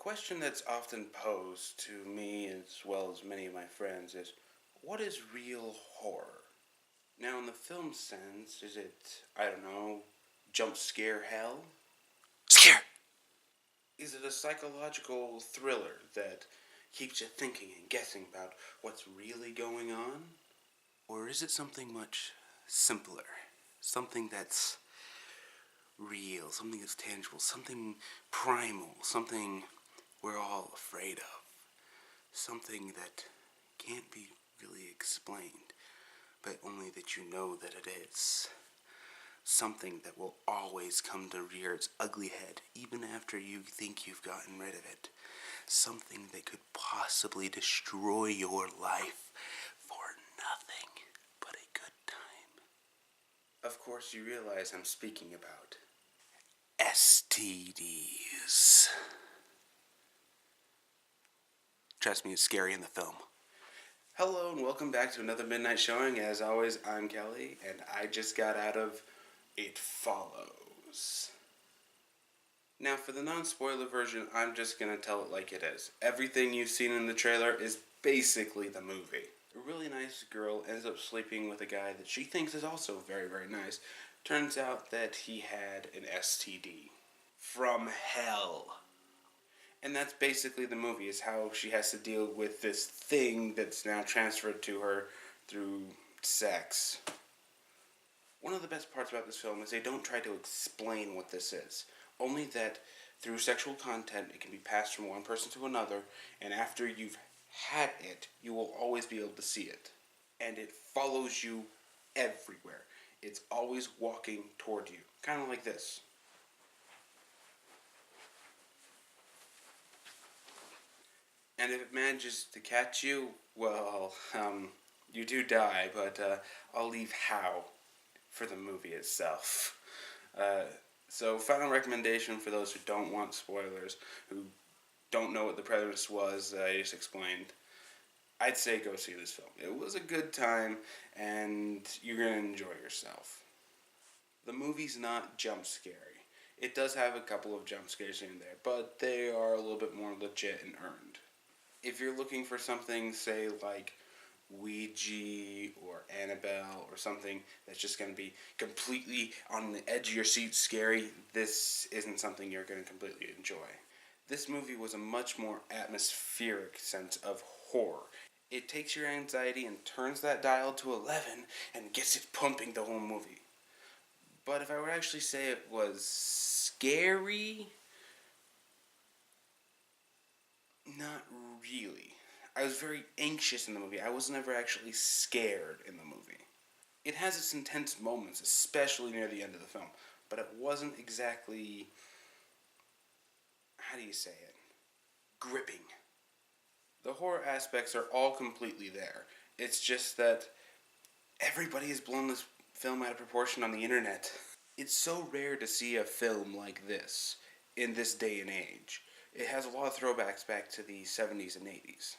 question that's often posed to me as well as many of my friends is, what is real horror? Now, in the film sense, is it, I don't know, jump scare hell? Scare! Is it a psychological thriller that keeps you thinking and guessing about what's really going on? Or is it something much simpler? Something that's real, something that's tangible, something primal, something we're all afraid of, something that can't be really explained, but only that you know that it is. Something that will always come to rear its ugly head, even after you think you've gotten rid of it. Something that could possibly destroy your life for nothing but a good time. Of course, you realize I'm speaking about STDs. Trust me, it's scary in the film. Hello and welcome back to another midnight showing. As always, I'm Kelly, and I just got out of It Follows. Now, for the non-spoiler version, I'm just going to tell it like it is. Everything you've seen in the trailer is basically the movie. A really nice girl ends up sleeping with a guy that she thinks is also very, very nice. Turns out that he had an STD. From hell. And that's basically the movie, is how she has to deal with this thing that's now transferred to her through sex. One of the best parts about this film is they don't try to explain what this is. Only that through sexual content, it can be passed from one person to another, and after you've had it, you will always be able to see it. And it follows you everywhere. It's always walking toward you. Kind of like this. And if it manages to catch you, well, you do die, but I'll leave how for the movie itself. So, final recommendation for those who don't want spoilers, who don't know what the premise was that I just explained, I'd say go see this film. It was a good time, and you're going to enjoy yourself. The movie's not jump scary. It does have a couple of jump scares in there, but they are a little bit more legit and earned. If you're looking for something, say, like Ouija or Annabelle or something that's just going to be completely on the edge of your seat scary, this isn't something you're going to completely enjoy. This movie was a much more atmospheric sense of horror. It takes your anxiety and turns that dial to 11 and gets it pumping the whole movie. But if I were to actually say it was scary, not really. I was very anxious in the movie. I was never actually scared in the movie. It has its intense moments, especially near the end of the film, but it wasn't exactly, how do you say it, gripping. The horror aspects are all completely there. It's just that everybody has blown this film out of proportion on the internet. It's so rare to see a film like this in this day and age. It has a lot of throwbacks back to the 70s and 80s.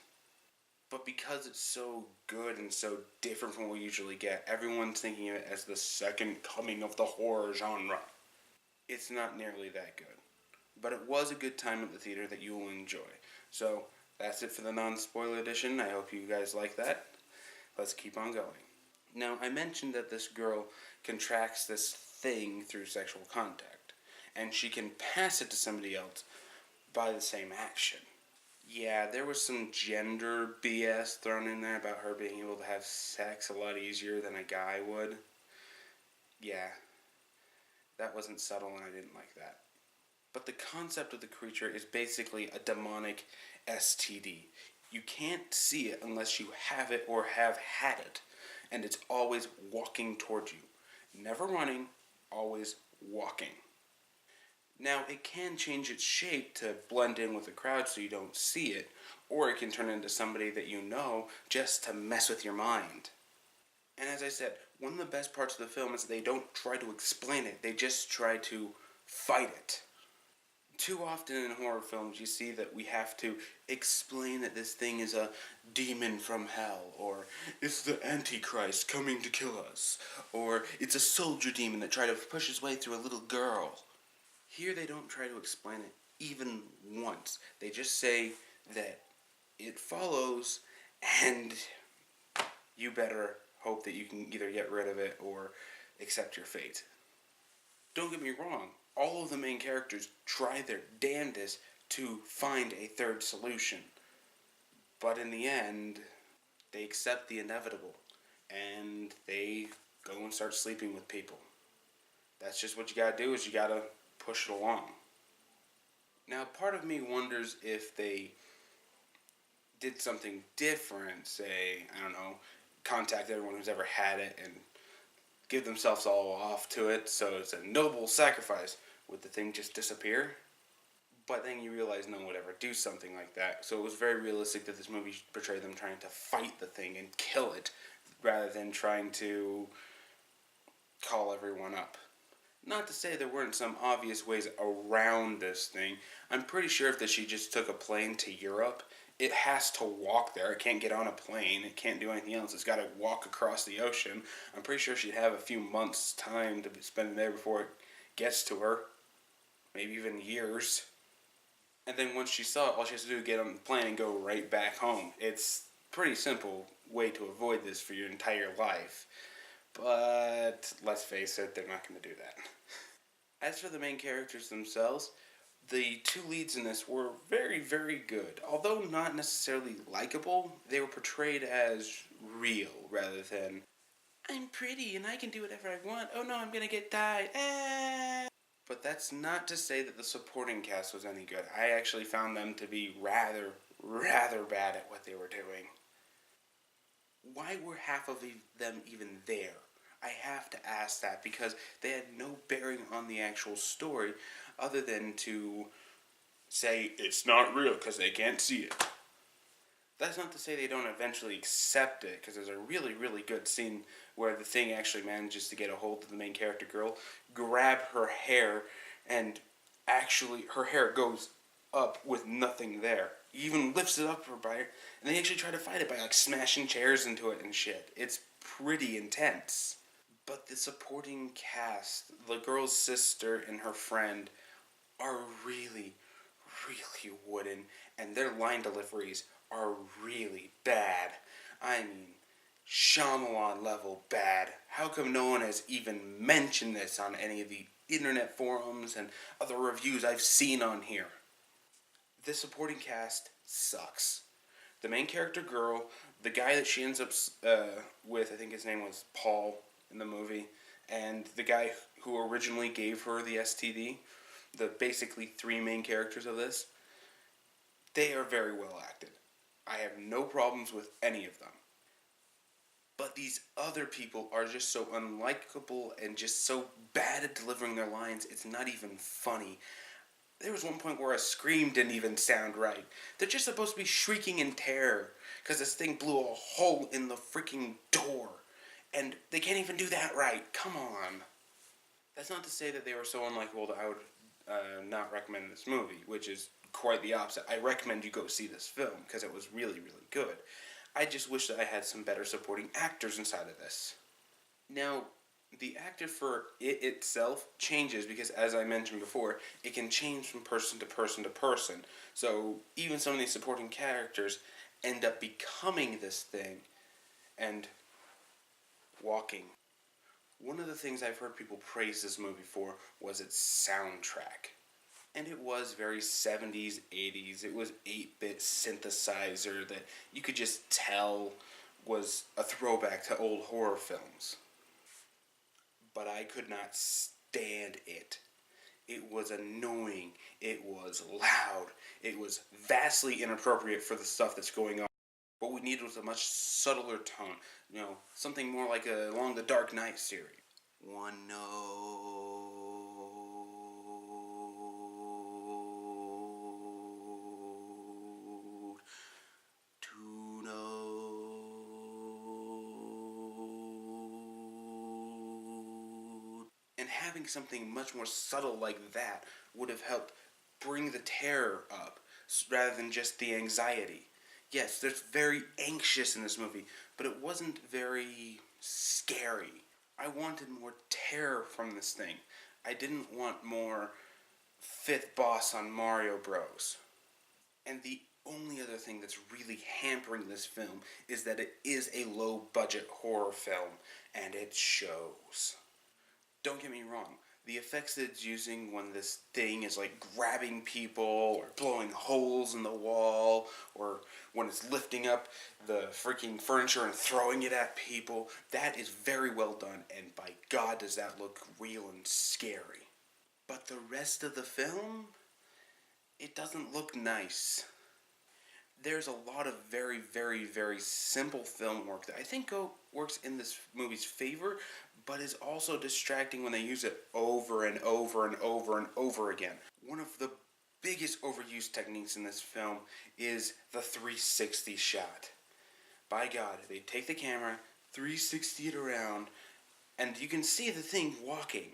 But because it's so good and so different from what we usually get, everyone's thinking of it as the second coming of the horror genre. It's not nearly that good. But it was a good time at the theater that you will enjoy. So, that's it for the non-spoiler edition. I hope you guys like that. Let's keep on going. Now, I mentioned that this girl contracts this thing through sexual contact, and she can pass it to somebody else by the same action. Yeah, there was some gender BS thrown in there about her being able to have sex a lot easier than a guy would. Yeah, that wasn't subtle and I didn't like that. But the concept of the creature is basically a demonic STD. You can't see it unless you have it or have had it. And it's always walking towards you. Never running, always walking. Now, it can change its shape to blend in with the crowd so you don't see it, or it can turn into somebody that you know just to mess with your mind. And as I said, one of the best parts of the film is they don't try to explain it, they just try to fight it. Too often in horror films you see that we have to explain that this thing is a demon from hell, or it's the Antichrist coming to kill us, or it's a soldier demon that tried to push his way through a little girl. Here they don't try to explain it. even once. They just say that it follows, and you better hope that you can either get rid of it or accept your fate. Don't get me wrong, all of the main characters try their damnedest to find a third solution. But in the end, they accept the inevitable and they go and start sleeping with people. That's just what you gotta do, is you gotta push it along. Now, part of me wonders if they did something different, say, I don't know, contact everyone who's ever had it and give themselves all off to it, so it's a noble sacrifice. Would the thing just disappear? But then you realize no one would ever do something like that. So it was very realistic that this movie portrayed them trying to fight the thing and kill it, rather than trying to call everyone up. Not to say there weren't some obvious ways around this thing. I'm pretty sure if she just took a plane to Europe, it has to walk there. It can't get on a plane. It can't do anything else. It's got to walk across the ocean. I'm pretty sure she'd have a few months' time to spend there before it gets to her. Maybe even years. And then once she saw it, all she has to do is get on the plane and go right back home. It's a pretty simple way to avoid this for your entire life. But let's face it, they're not going to do that. As for the main characters themselves, the two leads in this were very, very good. Although not necessarily likable, they were portrayed as real rather than, I'm pretty and I can do whatever I want. Oh no, I'm going to get died. But that's not to say that the supporting cast was any good. I actually found them to be rather, rather bad at what they were doing. Why were half of them even there? I have to ask that because they had no bearing on the actual story other than to say it's not real because they can't see it. That's not to say they don't eventually accept it, because there's a really, really good scene where the thing actually manages to get a hold of the main character girl, grab her hair, and actually her hair goes up with nothing there. He even lifts it up by her, and they actually try to fight it by like smashing chairs into it and shit. It's pretty intense. But the supporting cast, the girl's sister and her friend, are really, really wooden, and their line deliveries are really bad. I mean, Shyamalan level bad. How come no one has even mentioned this on any of the internet forums and other reviews I've seen on here? The supporting cast sucks. The main character girl, the guy that she ends up with, I think his name was Paul in the movie, and the guy who originally gave her the STD, the basically three main characters of this, they are very well acted. I have no problems with any of them. But these other people are just so unlikable and just so bad at delivering their lines, it's not even funny. There was one point where a scream didn't even sound right. They're just supposed to be shrieking in terror because this thing blew a hole in the freaking door. And they can't even do that right. Come on. That's not to say that they were so unlikable that I would not recommend this movie, which is quite the opposite. I recommend you go see this film because it was really, really good. I just wish that I had some better supporting actors inside of this. Now, the actor for it itself changes because, as I mentioned before, it can change from person to person to person. So even some of these supporting characters end up becoming this thing and walking. One of the things I've heard people praise this movie for was its soundtrack. And it was very 70s, 80s. It was 8-bit synthesizer that you could just tell was a throwback to old horror films. But I could not stand it. It was annoying. It was loud. It was vastly inappropriate for the stuff that's going on. What we needed was a much subtler tone. You know, something more like along the Dark Knight series. One note. Two note. And having something much more subtle like that would have helped bring the terror up rather than just the anxiety. Yes, there's very anxious in this movie, but it wasn't very scary. I wanted more terror from this thing. I didn't want more fifth boss on Mario Bros. And the only other thing that's really hampering this film is that it is a low budget horror film, and it shows. Don't get me wrong, the effects that it's using when this thing is like grabbing people or blowing holes in the wall or when it's lifting up the freaking furniture and throwing it at people, that is very well done, and by God does that look real and scary. But the rest of the film, it doesn't look nice. There's a lot of very, very, very simple film work that I think works in this movie's favor, but is also distracting when they use it over and over and over and over again. One of the biggest overused techniques in this film is the 360 shot. By God, they take the camera, 360 it around, and you can see the thing walking.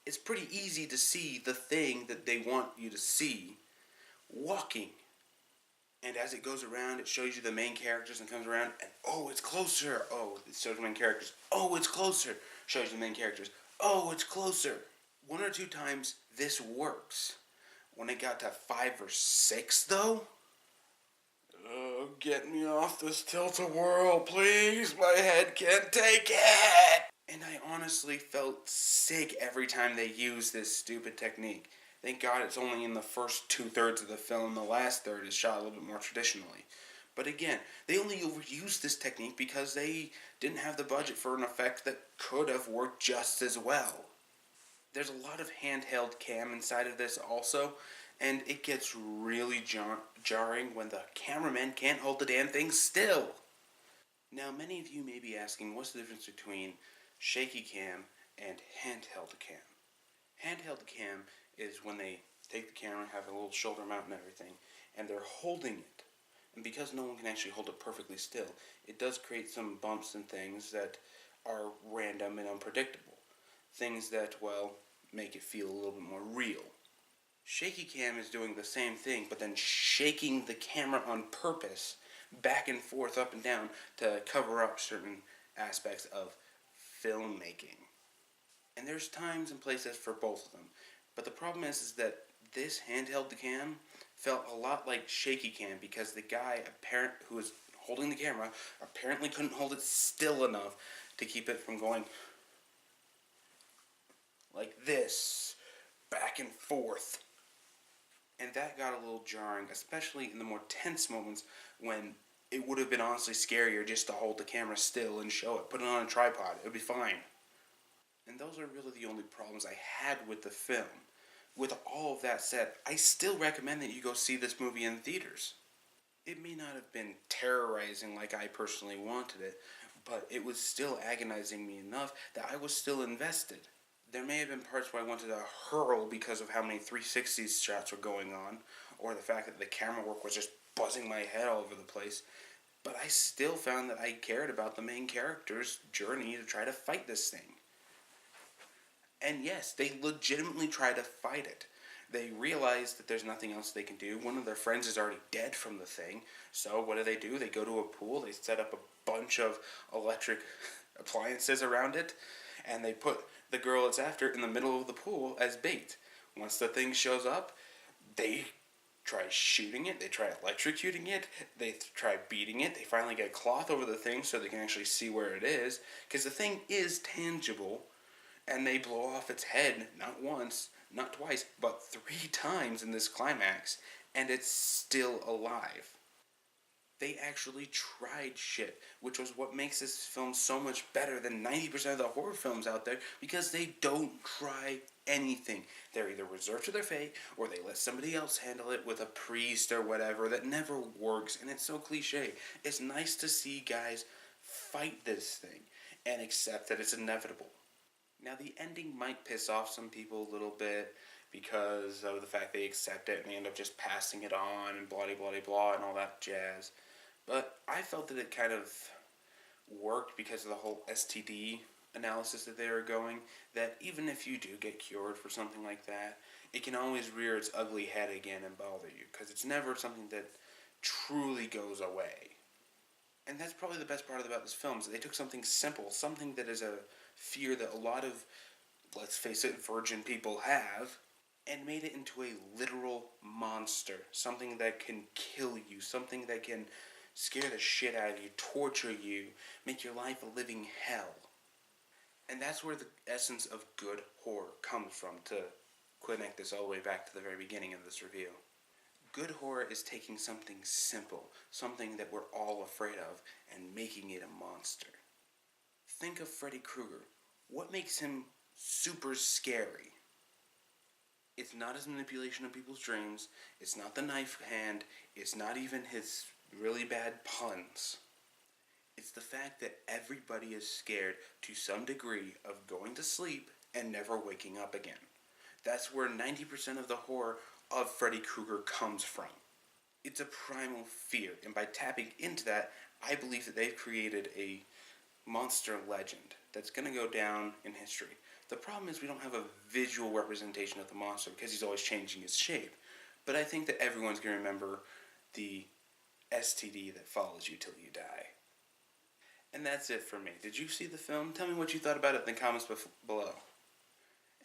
It's pretty easy to see the thing that they want you to see walking. And as it goes around, it shows you the main characters and comes around, and oh, it's closer. Oh, it shows the main characters. Oh, it's closer. Shows you the main characters. Oh, it's closer. One or two times this works. When it got to 5 or 6, though, oh, get me off this tilt-a-whirl, please. My head can't take it. And I honestly felt sick every time they used this stupid technique. Thank God it's only in the first 2/3 of the film. The last third is shot a little bit more traditionally. But again, they only overused this technique because they didn't have the budget for an effect that could have worked just as well. There's a lot of handheld cam inside of this also, and it gets really jarring when the cameraman can't hold the damn thing still. Now, many of you may be asking, what's the difference between shaky cam and handheld cam? Handheld cam is when they take the camera, have a little shoulder mount and everything, and they're holding it. And because no one can actually hold it perfectly still, it does create some bumps and things that are random and unpredictable. Things that, well, make it feel a little bit more real. Shaky cam is doing the same thing, but then shaking the camera on purpose, back and forth, up and down, to cover up certain aspects of filmmaking. And there's times and places for both of them. But the problem is that this handheld cam felt a lot like shaky cam because the guy who was holding the camera apparently couldn't hold it still enough to keep it from going like this, back and forth. And that got a little jarring, especially in the more tense moments when it would have been honestly scarier just to hold the camera still and show it. Put it on a tripod, it would be fine. And those are really the only problems I had with the film. With all of that said, I still recommend that you go see this movie in theaters. It may not have been terrorizing like I personally wanted it, but it was still agonizing me enough that I was still invested. There may have been parts where I wanted to hurl because of how many 360 shots were going on, or the fact that the camera work was just buzzing my head all over the place, but I still found that I cared about the main character's journey to try to fight this thing. And yes, they legitimately try to fight it. They realize that there's nothing else they can do. One of their friends is already dead from the thing. So what do? They go to a pool, they set up a bunch of electric appliances around it, and they put the girl it's after in the middle of the pool as bait. Once the thing shows up, they try shooting it, they try electrocuting it, they try beating it, they finally get a cloth over the thing so they can actually see where it is, because the thing is tangible. And they blow off its head, not once, not twice, but 3 times in this climax, and it's still alive. They actually tried shit, which was what makes this film so much better than 90% of the horror films out there, because they don't try anything. They're either reserved to their fate, or they let somebody else handle it with a priest or whatever that never works, and it's so cliche. It's nice to see guys fight this thing and accept that it's inevitable. Now, the ending might piss off some people a little bit because of the fact they accept it and they end up just passing it on and blah, blah, blah, blah, and all that jazz. But I felt that it kind of worked because of the whole STD analysis that they were going, that even if you do get cured for something like that, it can always rear its ugly head again and bother you, because it's never something that truly goes away. And that's probably the best part about this film, is that they took something simple, something that is a fear that a lot of, let's face it, virgin people have, and made it into a literal monster. Something that can kill you, something that can scare the shit out of you, torture you, make your life a living hell. And that's where the essence of good horror comes from, to connect this all the way back to the very beginning of this review. Good horror is taking something simple, something that we're all afraid of, and making it a monster. Think of Freddy Krueger. What makes him super scary? It's not his manipulation of people's dreams, it's not the knife hand, it's not even his really bad puns. It's the fact that everybody is scared to some degree of going to sleep and never waking up again. That's where 90% of the horror of Freddy Krueger comes from. It's a primal fear, and by tapping into that, I believe that they've created a monster legend that's going to go down in history. The problem is we don't have a visual representation of the monster because he's always changing his shape. But I think that everyone's going to remember the STD that follows you till you die. And that's it for me. Did you see the film? Tell me what you thought about it in the comments below.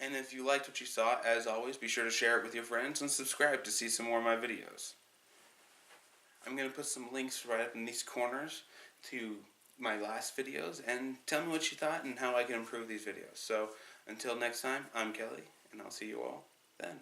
And if you liked what you saw, as always, be sure to share it with your friends and subscribe to see some more of my videos. I'm going to put some links right up in these corners to my last videos, and tell me what you thought and how I can improve these videos. So, until next time, I'm Kelly, and I'll see you all then.